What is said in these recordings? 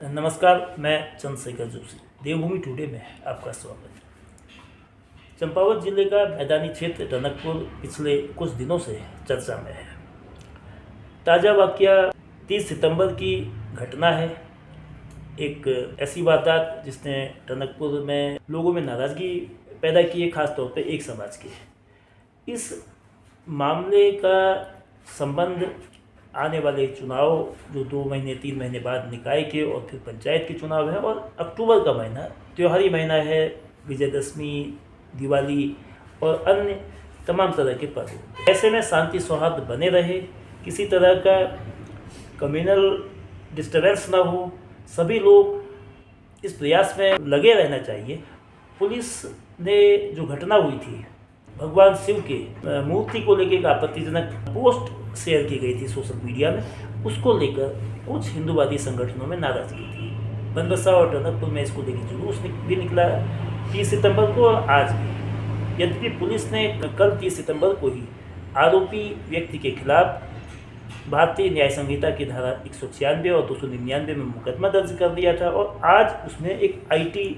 नमस्कार, मैं चंद्रशेखर जोशी। देवभूमि टुडे में आपका स्वागत है। चंपावत जिले का मैदानी क्षेत्र टनकपुर पिछले कुछ दिनों से चर्चा में है। ताज़ा वाकया 30 सितंबर की घटना है। एक ऐसी वारदात जिसने टनकपुर में लोगों में नाराज़गी पैदा की है, खासतौर पे एक समाज के। इस मामले का संबंध आने वाले चुनाव जो 2 महीने 3 महीने बाद निकाय के और फिर पंचायत के चुनाव है, और अक्टूबर का महीना त्योहारी महीना है, विजयदशमी, दिवाली और अन्य तमाम तरह के पर्व। ऐसे में शांति सौहार्द बने रहे, किसी तरह का कम्युनल डिस्टर्बेंस ना हो, सभी लोग इस प्रयास में लगे रहना चाहिए। पुलिस ने जो घटना हुई थी, भगवान शिव के मूर्ति को लेकर एक आपत्तिजनक पोस्ट शेयर की गई थी सोशल मीडिया में, उसको लेकर कुछ हिंदूवादी संगठनों में नाराजगी थी। बनबसा और टनकपुर में इसको लेकर जुलूस भी निकला 30 सितंबर को और आज भी। यद्यपि पुलिस ने कल 30 सितंबर को ही आरोपी व्यक्ति के खिलाफ भारतीय न्याय संहिता की धारा 196 और 299 में मुकदमा दर्ज कर दिया था, और आज उसमें एक आईटी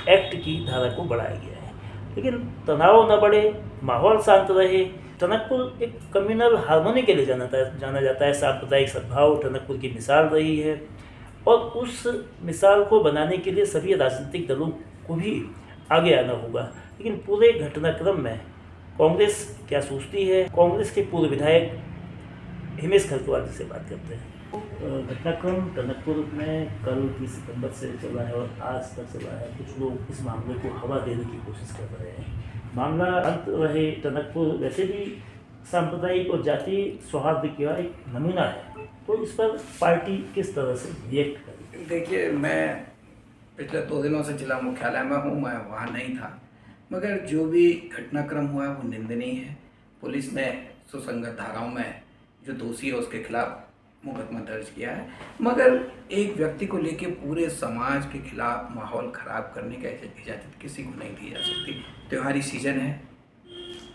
एक्ट की धारा को बढ़ाया गया है। लेकिन तनाव न बढ़े, माहौल शांत रहे। टनकपुर एक कम्युनल हार्मोनी के लिए जाना जाता है। सांप्रदायिक सद्भाव टनकपुर की मिसाल रही है, और उस मिसाल को बनाने के लिए सभी राजनीतिक दलों को भी आगे आना होगा। लेकिन पूरे घटनाक्रम में कांग्रेस क्या सोचती है, कांग्रेस के पूर्व विधायक हिमेश खरकवाल जी से बात करते हैं। घटनाक्रम टनकपुर में कल 30 सितंबर से चला है और आज तक चला है। कुछ लोग इस मामले को हवा देने की कोशिश कर रहे हैं। मामला अंत रहे, टनकपुर वैसे भी सांप्रदायिक और जाति सौहार्द का एक नमूना है, तो इस पर पार्टी किस तरह से रिएक्ट करेगी? देखिए, मैं पिछले 2 दिनों से जिला मुख्यालय में हूँ, मैं वहाँ नहीं था, मगर जो भी घटनाक्रम हुआ है वो निंदनीय है। पुलिस ने सुसंगत धाराओं में जो दोषी है उसके खिलाफ मुकदमा दर्ज किया है, मगर एक व्यक्ति को लेके पूरे समाज के खिलाफ माहौल ख़राब करने का इजाज़त किसी को नहीं दी जा सकती। त्योहारी सीजन है,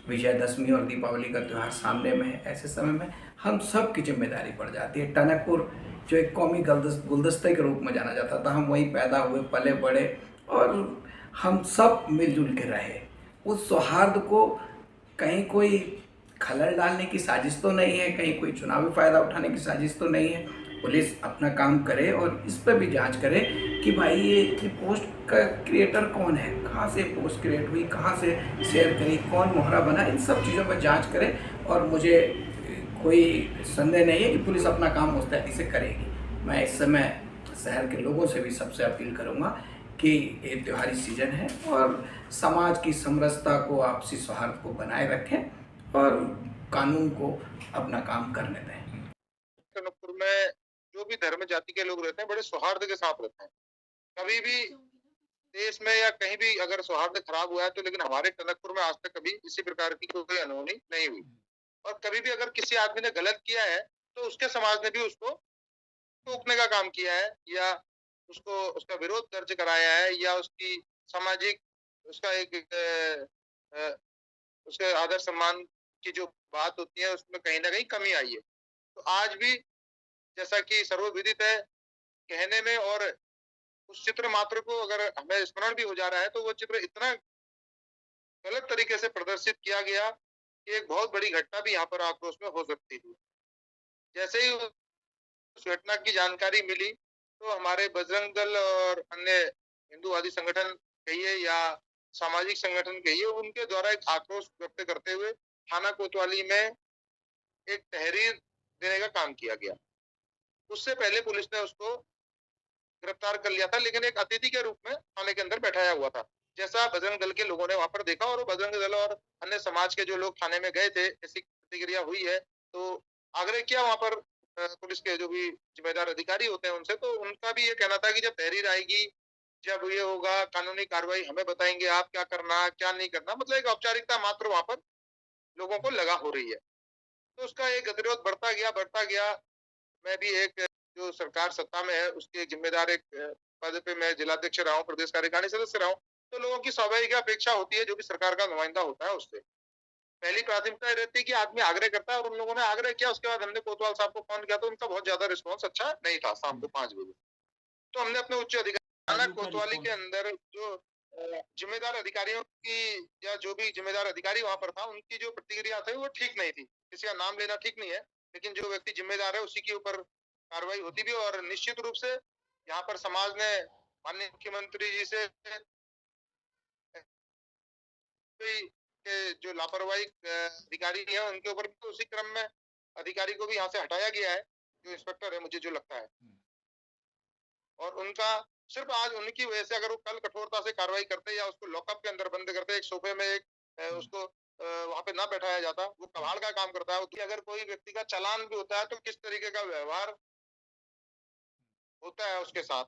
विजयदशमी और दीपावली का त्यौहार सामने में है। ऐसे समय में हम सब की जिम्मेदारी पड़ जाती है। टनकपुर जो एक कौमी गुलदस्ते के रूप में जाना जाता था, हम वहीं पैदा हुए, पले बड़े और हम सब मिलजुल के रहे। उस सौहार्द को कहीं कोई खलल डालने की साजिश तो नहीं है, कहीं कोई चुनावी फ़ायदा उठाने की साजिश तो नहीं है। पुलिस अपना काम करे और इस पर भी जांच करे कि भाई ये पोस्ट का क्रिएटर कौन है, कहाँ से पोस्ट क्रिएट हुई, कहाँ से शेयर करी, कौन मोहरा बना, इन सब चीज़ों पर जांच करे। और मुझे कोई संदेह नहीं है कि पुलिस अपना काम मुस्तैदी से करेगी। मैं इस समय शहर के लोगों से भी सबसे अपील करूँगा कि ये त्योहारी सीजन है और समाज की समरसता को, आपसी सौहार्द को बनाए रखें और कानून को अपना काम करने दें। टनकपुर में जो भी धर्म जाति के लोग रहते हैं बड़े सौहार्द के साथ रहते हैं। कभी भी देश में या कहीं भी अगर सौहार्द खराब हुआ है तो, लेकिन हमारे टनकपुर में आज तक कभी इसी प्रकार की कोई अनहोनी नहीं हुई। और कभी भी अगर किसी आदमी ने गलत किया है तो उसके समाज ने भी उसको टोकने का काम किया है, या उसको उसका विरोध दर्ज कराया है, या उसकी सामाजिक उसका एक उसके आदर सम्मान की जो बात होती है उसमें कहीं ना कहीं कमी आई है। तो आज भी जैसा कि सर्वविदित है, कहने में और उस चित्र मात्र को अगर हमें स्मरण भी हो जा रहा है तो वो चित्र इतना गलत तरीके से प्रदर्शित किया गया कि एक बहुत बड़ी घटना भी यहाँ पर आक्रोश में हो सकती थी। जैसे ही उस घटना की जानकारी मिली तो हमारे बजरंग दल और अन्य हिंदूवादी संगठन कहिए या सामाजिक संगठन कहिए, उनके द्वारा एक आक्रोश व्यक्त करते हुए थाना कोतवाली में एक तहरीर देने का काम किया गया। उससे पहले पुलिस ने उसको गिरफ्तार कर लिया था, लेकिन एक अतिथि के रूप में थाने के अंदर बैठाया हुआ था, जैसा बजरंग दल के लोगों ने वहां पर देखा। और बजरंग दल और अन्य समाज के जो लोग थाने में गए थे, ऐसी प्रतिक्रिया हुई है, तो आग्रह किया वहां पर पुलिस के जो भी जिम्मेदार अधिकारी होते हैं उनसे, तो उनका भी ये कहना था कि जब तहरीर आएगी, जब ये होगा कानूनी कार्रवाई हमें बताएंगे आप क्या करना क्या नहीं करना, मतलब एक औपचारिकता मात्र वहां पर लोगों को लगा हो रही है। तो उसका एक गतिरोध बढ़ता गया। मैं भी एक जो सरकार सत्ता में है उसके जिम्मेदार एक पद पे मैं जिलाध्यक्ष रहा हूँ, प्रदेश कार्यकारिणी सदस्य रहा हूँ। तो लोगों की स्वाभाविक अपेक्षा होती है, जो भी सरकार का नुमाइंदा होता है उससे पहली प्राथमिकता ये रहती है कि आदमी आग्रह करता है, और उन लोगों ने आग्रह किया। उसके बाद हमने कोतवाल साहब को फोन किया तो उनका बहुत ज्यादा रिस्पॉन्स अच्छा नहीं था शाम को 5 बजे। तो हमने अपने उच्च अधिकारी कोतवाली के अंदर जो जिम्मेदार अधिकारियों की या जो भी जिम्मेदार अधिकारी वहां पर था, उनकी जो प्रतिक्रिया थी वो ठीक नहीं थी। किसी का नाम लेना ठीक नहीं है, लेकिन जो व्यक्ति जिम्मेदार है उसी के ऊपर कार्रवाई होती भी। और निश्चित रूप से यहाँ पर समाज ने माननीय मुख्यमंत्री जी से के जो लापरवाही अधिकारी है उनके ऊपर भी उसी क्रम में अधिकारी को भी यहाँ से हटाया गया है, जो इंस्पेक्टर है, मुझे जो लगता है। और उनका सिर्फ आज उनकी वजह से अगर वो कल कठोरता से कार्रवाई करते या उसको लॉकअप के अंदर बंद करते, एक सोफे में एक उसको वहां पे ना बैठाया जाता, वो कबाड़ का काम करता है। तो अगर कोई व्यक्ति का चालान भी होता है तो किस तरीके का व्यवहार होता है उसके साथ,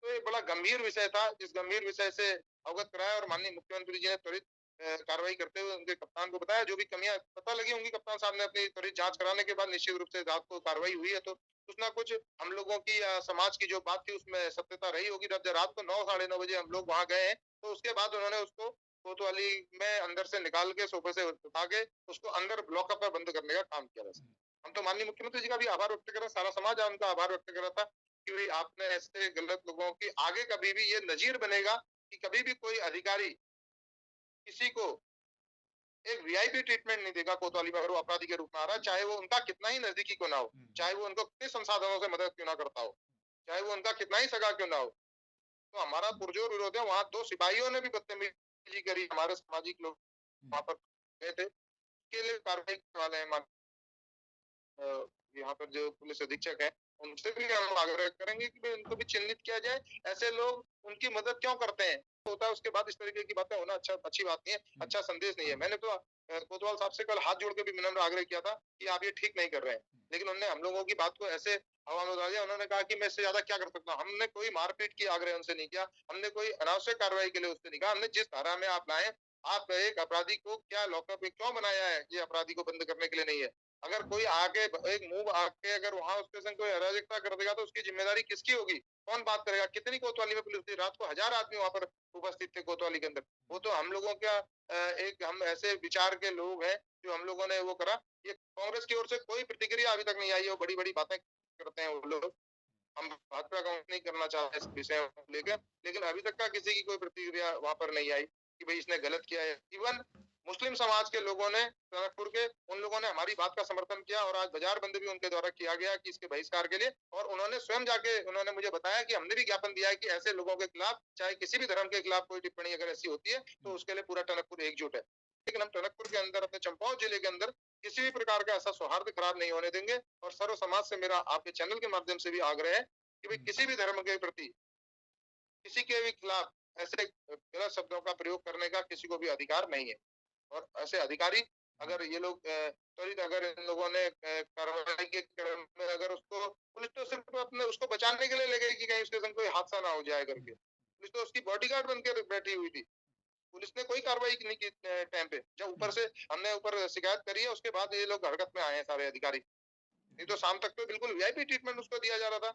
तो ये बड़ा गंभीर विषय था, जिस गंभीर विषय से अवगत कराया और माननीय मुख्यमंत्री जी ने त्वरित कार्रवाई करते हुए उनके कप्तान को बताया। जो भी कमियां पता लगी होंगी कप्तान साहब ने अपनी त्वरित जांच कराने के बाद निश्चित रूप से रात को कार्रवाई हुई है, तो कुछ ना कुछ हम लोगों की या समाज की जो बात थी उसमें सत्यता रही होगी। जब रात को 9 साढ़े 9 बजे हम लोग वहां गए हैं, तो उसके बाद उन्होंने उसको कोतवाली में अंदर से निकाल के सोफे से उठा के उसको अंदर ब्लॉकअप में बंद करने का काम किया। वैसे हम तो माननीय मुख्यमंत्री जी का भी आभार व्यक्त कर रहे हैं, सारा समाज उनका आभार व्यक्त कर रहा था कि भाई आपने ऐसे गलत लोगों की आगे कभी भी ये नजीर बनेगा कि कभी भी कोई अधिकारी किसी को एक वीआईपी ट्रीटमेंट नहीं देगा कोतवाली में, अगर वो अपराधी के रूप में आ रहा है, चाहे वो उनका कितना ही नजदीकी क्यों ना हो, चाहे वो उनको कितने संसाधनों से मदद क्यों ना करता हो, चाहे वो उनका कितना ही सगा क्यों ना हो। तो हमारा पुरजोर विरोध है। वहां 2 सिपाहियों ने भी बदतमीजी करी, हमारे सामाजिक लोग वहां पर गए थे, के लिए कार्रवाई करने वाले हैं। यहाँ पर जो पुलिस अधीक्षक है उनसे भी हम आग्रह करेंगे कि उनको भी चिन्हित किया जाए। ऐसे लोग उनकी मदद क्यों करते हैं, होता है उसके बाद इस तरीके की बातें होना अच्छी बात नहीं है, अच्छा संदेश नहीं है। मैंने तो कोतवाल साहब से कल हाथ जोड़ के भी विनम्र आग्रह किया था कि आप ये ठीक नहीं कर रहे हैं, लेकिन उन्होंने हम लोगों की बात को ऐसे हवा में उड़ा दिया। उन्होंने कहा कि मैं इससे ज्यादा क्या कर सकता हूँ। हमने कोई मारपीट की आग्रह उनसे नहीं किया, हमने कोई अनावश्यक कार्रवाई के लिए उससे नहीं कहा। हमने जिस धारा में आप लाए, आप एक अपराधी को क्या लॉकअप में क्यों बनाया है, ये अपराधी को बंद करने के लिए नहीं है। अगर कोई आके एक मूव आके अगर वहां उसके संग कोई अराजकता कर देगा तो उसकी जिम्मेदारी किसकी होगी, कौन बात करेगा। कितनी कोतवाली में पुलिस थी, रात को 1000 आदमी वहां पर उपस्थित थे कोतवाली के अंदर। वो तो हम लोगों का एक हम ऐसे विचार के लोग हैं जो हम लोगों ने वो करा। ये कांग्रेस की ओर से कोई प्रतिक्रिया अभी तक नहीं आई है, वो बड़ी बड़ी बातें करते हैं वो लोग। हम भाजपा का नहीं करना चाहते इस विषय को लेकर, लेकिन अभी तक का किसी की कोई प्रतिक्रिया वहां पर नहीं आई कि भाई इसने गलत किया है। इवन मुस्लिम समाज के लोगों ने, टनकपुर के, उन लोगों ने हमारी बात का समर्थन किया और आज बाजार बंद भी उनके द्वारा किया गया कि इसके बहिष्कार के लिए। और उन्होंने स्वयं जाके उन्होंने मुझे बताया कि हमने भी ज्ञापन दिया है कि ऐसे लोगों के खिलाफ, चाहे किसी भी धर्म के खिलाफ कोई टिप्पणी अगर ऐसी होती है तो उसके लिए पूरा टनकपुर एकजुट है। लेकिन हम टनकपुर के अंदर, अपने चंपावत जिले के अंदर किसी भी प्रकार का ऐसा सौहार्द खराब नहीं होने देंगे। और सर्व समाज से मेरा आपके चैनल के माध्यम से भी आग्रह है कि भाई किसी भी धर्म के प्रति, किसी के भी खिलाफ ऐसे गलत शब्दों का प्रयोग करने का किसी को भी अधिकार नहीं है। और ऐसे अधिकारी अगर ये लोग त्वरित अगर इन लोगों ने कार्रवाई के क्रम में अगर उसको, पुलिस तो सिर्फ अपने उसको बचाने के लिए ले गई कि कहीं उसके संग कोई हादसा ना हो जाए करके। पुलिस तो उसकी बॉडीगार्ड बन के बैठी हुई थी। पुलिस ने कोई कार्रवाई नहीं की टाइम पे। जब ऊपर से हमने ऊपर शिकायत करी है उसके बाद ये लोग हरकत में आए हैं सारे अधिकारी। नहीं तो शाम तक तो बिल्कुल वीआईपी ट्रीटमेंट उसको दिया जा रहा था।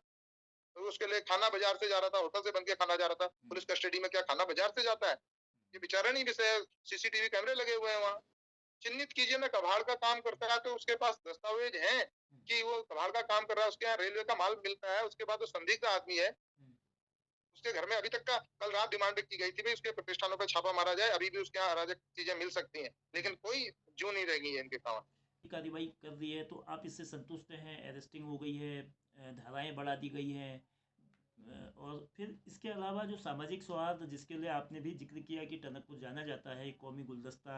तो उसके लिए खाना बाजार से जा रहा था, होटल से बन के खाना जा रहा था। पुलिस कस्टडी में क्या खाना बाजार से जाता है? ये बेचारा नहीं विषय। सीसीटीवी कैमरे लगे हुए हैं वहाँ। चिन्हित कीजिए ना, कबाड़ का काम करता है तो उसके पास दस्तावेज हैं कि वो कबाड़ का काम कर रहा है, उसके यहाँ रेलवे का माल मिलता है, उसके बाद वो संदिग्ध आदमी है। उसके घर में अभी तक का कल रात डिमांड की गई थी भाई उसके प्रतिष्ठानों पर छापा मारा जाए, अभी भी उसके यहाँ अराजक चीजें मिल सकती हैं, लेकिन कोई जू नहीं रहेगी इनके काम। कार्रवाई कर रही है तो आप इससे संतुष्ट हैं? अरेस्टिंग हो गई है, धाराएं बढ़ा दी गई हैं, और फिर इसके अलावा जो सामाजिक सौहार्द जिसके लिए आपने भी जिक्र किया कि टनकपुर जाना जाता है, एक कौमी गुलदस्ता,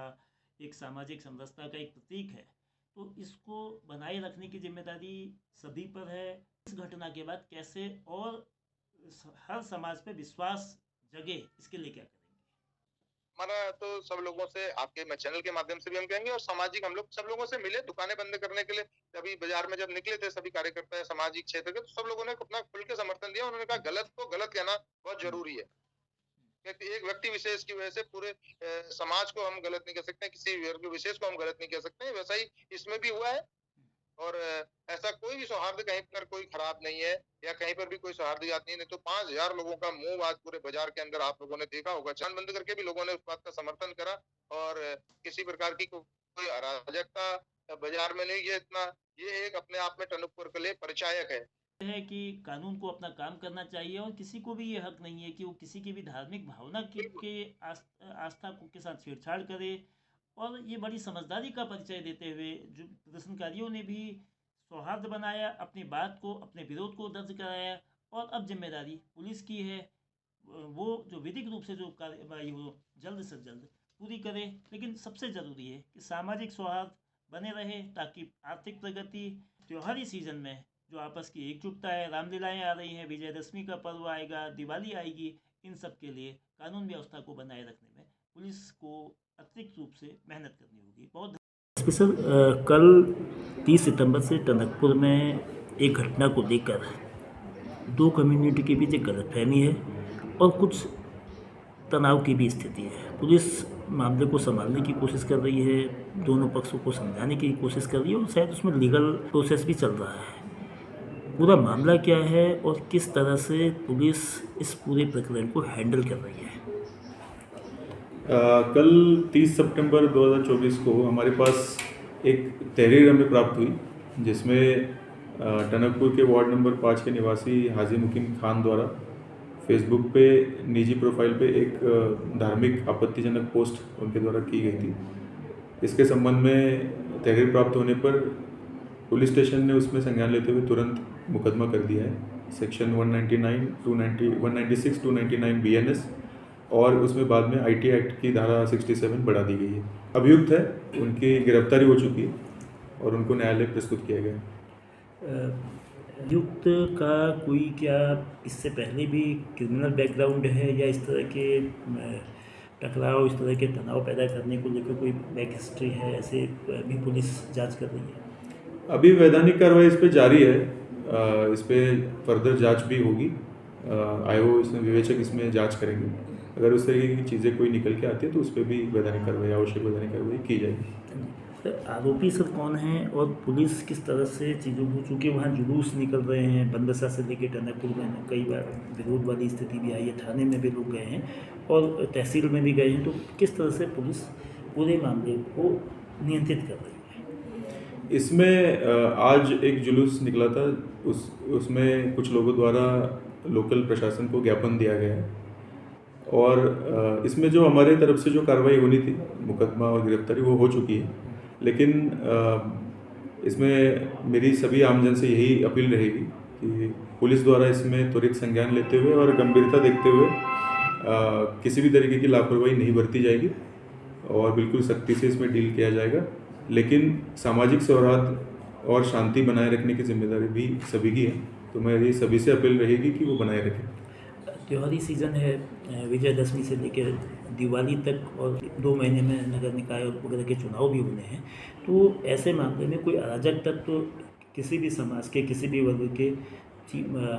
एक सामाजिक समरसता का एक प्रतीक है, तो इसको बनाए रखने की जिम्मेदारी सभी पर है। इस घटना के बाद कैसे और हर समाज पे विश्वास जगे, इसके लिए क्या करेंगे? हमारा तो सब लोगों से, आपके मैं चैनल के माध्यम से भी हम कहेंगे और सामाजिक हम लोग सब लोगों से मिले दुकानें बंद करने के लिए। अभी बाजार में जब निकले थे सभी कार्यकर्ता है सामाजिक क्षेत्र के, तो सब लोगों ने अपना खुल के समर्थन दिया। उन्होंने कहा गलत को गलत कहना बहुत जरूरी है, क्योंकि एक व्यक्ति विशेष की वजह से पूरे समाज को हम गलत नहीं कह सकते, किसी वर्ग विशेष को हम गलत नहीं कह सकते। वैसा ही इसमें भी हुआ है। और ऐसा कोई भी सौहार्द कहीं पर कोई खराब नहीं है या कहीं पर भी कोई सौहार्द जात नहीं है। तो 5000 लोगों का मुंह आज पूरे बाजार के अंदर आप लोगों ने देखा होगा, चांद बंद करके भी लोगों ने उस बात का समर्थन करा। और किसी प्रकार की कोई अराजकता बाजार में नहीं। ये इतना, ये एक अपने आप में टनकपुर के लिए परिचायक है। है कि कानून को अपना काम करना चाहिए और किसी को भी ये हक नहीं है कि वो किसी की भी धार्मिक भावना के आस्था के साथ छेड़छाड़ करे। और ये बड़ी समझदारी का परिचय देते हुए जो प्रदर्शनकारियों ने भी सौहार्द बनाया, अपनी बात को, अपने विरोध को दर्ज कराया। और अब जिम्मेदारी पुलिस की है, वो जो विधिक रूप से जो कार्रवाई वो जल्द से जल्द पूरी करे। लेकिन सबसे ज़रूरी है कि सामाजिक सौहार्द बने रहे ताकि आर्थिक प्रगति, त्योहारी सीजन में जो आपस की एकजुटता है, रामलीलाएँ आ रही हैं, विजयदशमी का पर्व आएगा, दिवाली आएगी, इन सब के लिए कानून व्यवस्था को बनाए रखने में पुलिस को अतिरिक्त रूप से मेहनत करनी होगी। बहुत स्पेशल कल 30 सितंबर से टनकपुर में एक घटना को लेकर दो कम्युनिटी के बीच एक गलतफहमी है और कुछ तनाव की भी स्थिति है। पुलिस मामले को संभालने की कोशिश कर रही है, दोनों पक्षों को समझाने की कोशिश कर रही है और शायद उसमें लीगल प्रोसेस भी चल रहा है। पूरा मामला क्या है और किस तरह से पुलिस इस पूरे प्रकरण को हैंडल कर रही है? कल 30 सितंबर 2024 को हमारे पास एक तहरीर हमें प्राप्त हुई जिसमें टनकपुर के वार्ड नंबर 5 के निवासी हाजी मुकीम खान द्वारा फेसबुक पे निजी प्रोफाइल पे एक धार्मिक आपत्तिजनक पोस्ट उनके द्वारा की गई थी। इसके संबंध में तहरीर प्राप्त होने पर पुलिस स्टेशन ने उसमें संज्ञान लेते हुए तुरंत मुकदमा कर दिया है। सेक्शन 196 299 BNS और उसमें बाद में IT एक्ट की धारा 67 बढ़ा दी गई है। अभियुक्त है, उनकी गिरफ्तारी हो चुकी है और उनको न्यायालय प्रस्तुत किया गया है। युक्त का कोई क्या इससे पहले भी क्रिमिनल बैकग्राउंड है या इस तरह के टकराव, इस तरह के तनाव पैदा करने को लेकर कोई बैक हिस्ट्री है? ऐसे भी पुलिस जांच कर रही है? अभी वैधानिक कार्रवाई इस पे जारी है, इस पे फर्दर जांच भी होगी। आयोग इसमें विवेचक इसमें जांच करेंगे। अगर उस तरीके की चीज़ें कोई निकल के आती है तो उस पर भी वैधानिक कार्रवाई, आवश्यक वैधानिक कार्रवाई की जाएगी। सर, आरोपी सर कौन हैं और पुलिस किस तरह से चीज़ों को, चूँकि वहाँ जुलूस निकल रहे हैं, बनबसा से लेकर टनकपुर में कई बार विरोध वाली स्थिति भी आई है, थाने में भी लोग गए हैं और तहसील में भी गए हैं, तो किस तरह से पुलिस पूरे मामले को नियंत्रित कर रही है? इसमें आज एक जुलूस निकला था, उसमें कुछ लोगों द्वारा लोकल प्रशासन को ज्ञापन दिया गया है और इसमें जो हमारे तरफ से जो कार्रवाई होनी थी, मुकदमा और गिरफ्तारी, वो हो चुकी है। लेकिन इसमें मेरी सभी आमजन से यही अपील रहेगी कि पुलिस द्वारा इसमें त्वरित संज्ञान लेते हुए और गंभीरता देखते हुए किसी भी तरीके की लापरवाही नहीं बरती जाएगी और बिल्कुल सख्ती से इसमें डील किया जाएगा। लेकिन सामाजिक सौहार्द और शांति बनाए रखने की जिम्मेदारी भी सभी की है, तो मेरी सभी से अपील रहेगी कि वो बनाए रखें। त्योहारी सीज़न है, विजयदशमी से लेकर दिवाली तक और 2 महीने में नगर निकाय और वगैरह के चुनाव भी होने हैं, तो ऐसे मामले में कोई अराजक तत्व तो किसी भी समाज के, किसी भी वर्ग के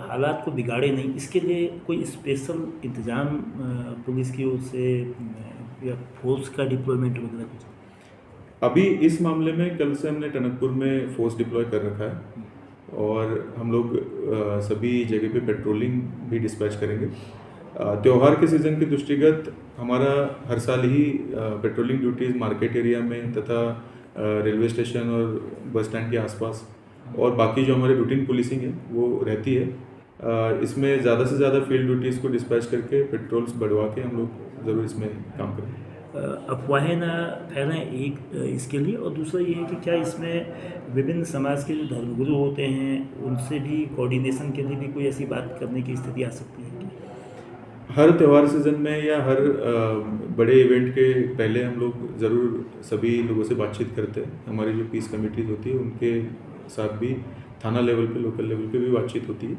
हालात को बिगाड़े नहीं, इसके लिए कोई स्पेशल इंतज़ाम पुलिस की ओर से या फोर्स का डिप्लॉयमेंट वगैरह कुछ? अभी इस मामले में कल से हमने टनकपुर में फोर्स डिप्लॉय कर रखा है और हम लोग सभी जगह पे पेट्रोलिंग भी डिस्पैच करेंगे। त्यौहार के सीज़न के दृष्टिगत हमारा हर साल ही पेट्रोलिंग ड्यूटीज़ मार्केट एरिया में तथा रेलवे स्टेशन और बस स्टैंड के आसपास और बाकी जो हमारे रूटीन पुलिसिंग है वो रहती है। इसमें ज़्यादा से ज़्यादा फील्ड ड्यूटीज़ को डिस्पैच करके पेट्रोल्स बढ़वा के हम लोग ज़रूर इसमें काम करेंगे। अफवाहें ना फैलें, एक इसके लिए, और दूसरा ये है कि क्या इसमें विभिन्न समाज के जो धर्मगुरु होते हैं उनसे भी कोऑर्डिनेशन के लिए भी कोई ऐसी बात करने की स्थिति आ सकती है? हर त्यौहार सीज़न में या हर बड़े इवेंट के पहले हम लोग ज़रूर सभी लोगों से बातचीत करते हैं। हमारी जो पीस कमेटीज़ होती है उनके साथ भी थाना लेवल पे, लोकल लेवल पे भी बातचीत होती है।